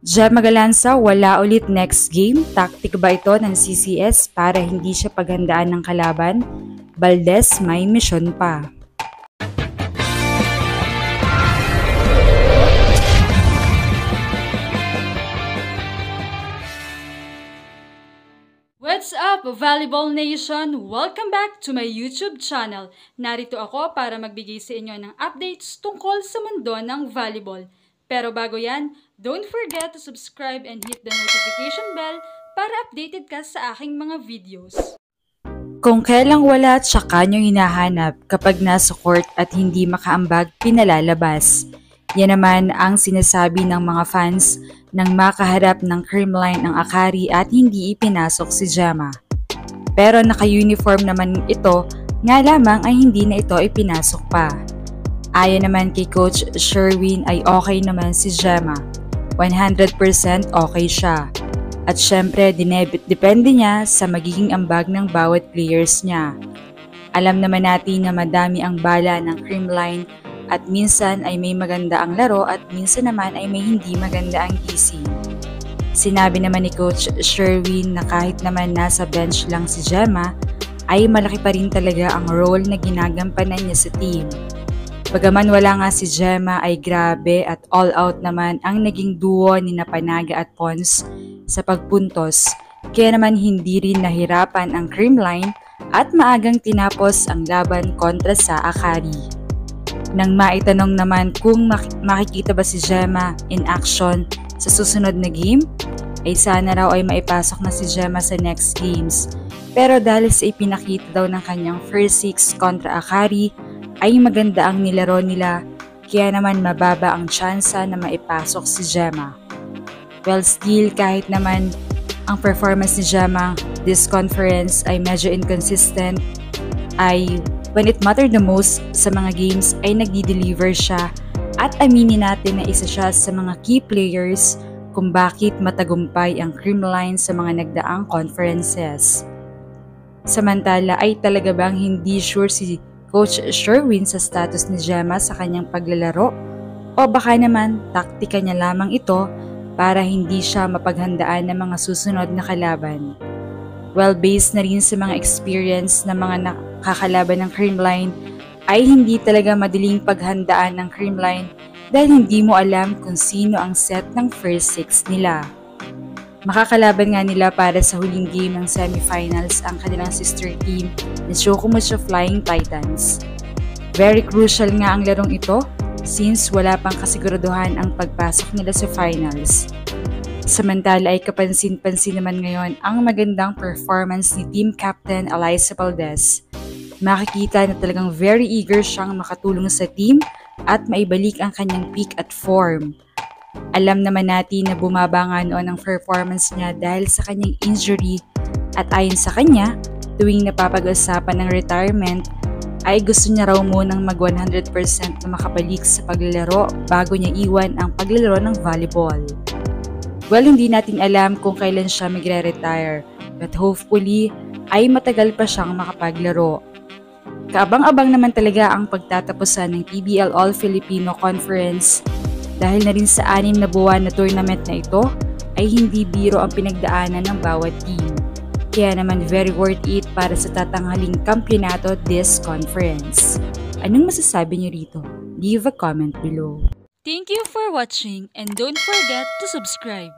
Gemma Galanza wala ulit next game. Taktik ba ito ng CCS para hindi siya paghandaan ng kalaban? Valdez may misyon pa. What's up, Volleyball Nation? Welcome back to my YouTube channel. Narito ako para magbigay sa inyo ng updates tungkol sa mundo ng volleyball. Pero bago yan, don't forget to subscribe and hit the notification bell para updated ka sa aking mga videos. Kung kailang wala, tsaka nyo hinahanap kapag nasa court at hindi makaambag, pinalalabas. Yan naman ang sinasabi ng mga fans nang makaharap ng creamline ng Akari at hindi ipinasok si Gemma. Pero naka-uniform naman ito, nga lamang ay hindi na ito ipinasok pa. Ayon naman kay Coach Sherwin ay okay naman si Gemma. 100% okay siya. At syempre, depende niya sa magiging ambag ng bawat players niya. Alam naman natin na madami ang bala ng creamline at minsan ay may maganda ang laro at minsan naman ay may hindi maganda ang gising. Sinabi naman ni Coach Sherwin na kahit naman nasa bench lang si Gemma, ay malaki pa rin talaga ang role na ginagampanan niya sa team. Bagaman wala nga si Gemma ay grabe at all out naman ang naging duo ni Panaga at Pons sa pagpuntos, kaya naman hindi rin nahirapan ang creamline at maagang tinapos ang laban kontra sa Akari. Nang maitanong naman kung makikita ba si Gemma in action sa susunod na game, ay sana raw ay maipasok na si Gemma sa next games. Pero dahil sa ipinakita daw ng kanyang first 6 kontra Akari, ay maganda ang nilaro nila, kaya naman mababa ang tsansa na maipasok si Gemma. Well, still kahit naman ang performance ni Gemma this conference ay medyo inconsistent, ay when it mattered the most sa mga games ay nagdi-deliver siya at aminin natin na isa siya sa mga key players kung bakit matagumpay ang creamline sa mga nagdaang conferences. Samantala ay talaga bang hindi sure si Coach Sherwin sa status ni Gemma sa kanyang paglalaro o baka naman taktika niya lamang ito para hindi siya mapaghandaan ng mga susunod na kalaban. Well, based na rin sa mga experience ng mga nakakalaban ng creamline ay hindi talaga madaling paghandaan ng creamline dahil hindi mo alam kung sino ang set ng first 6 nila. Makakalaban nga nila para sa huling game ng semifinals ang kanilang sister team na Shokumusho Flying Titans. Very crucial nga ang larong ito since wala pang kasiguraduhan ang pagpasok nila sa finals. Samantala ay kapansin-pansin naman ngayon ang magandang performance ni Team Captain Alyssa Valdez. Makikita na talagang very eager siyang makatulong sa team at maibalik ang kanyang peak at form. Alam naman natin na bumaba nga noon ang performance niya dahil sa kanyang injury at ayon sa kanya, tuwing napapag-usapan ng retirement, ay gusto niya raw munang mag 100% na makabalik sa paglalaro bago niya iwan ang paglalaro ng volleyball. Well, hindi natin alam kung kailan siya magre-retire, but hopefully ay matagal pa siyang makapaglaro. Kaabang-abang naman talaga ang pagtatapusan ng PBL All-Filipino Conference dahil na rin sa 6 na buwan na tournament na ito ay hindi biro ang pinagdaanan ng bawat team. Kaya naman very worth it para sa tatanghaling kampyonato this conference. Anong masasabi niyo rito? Leave a comment below. Thank you for watching and don't forget to subscribe.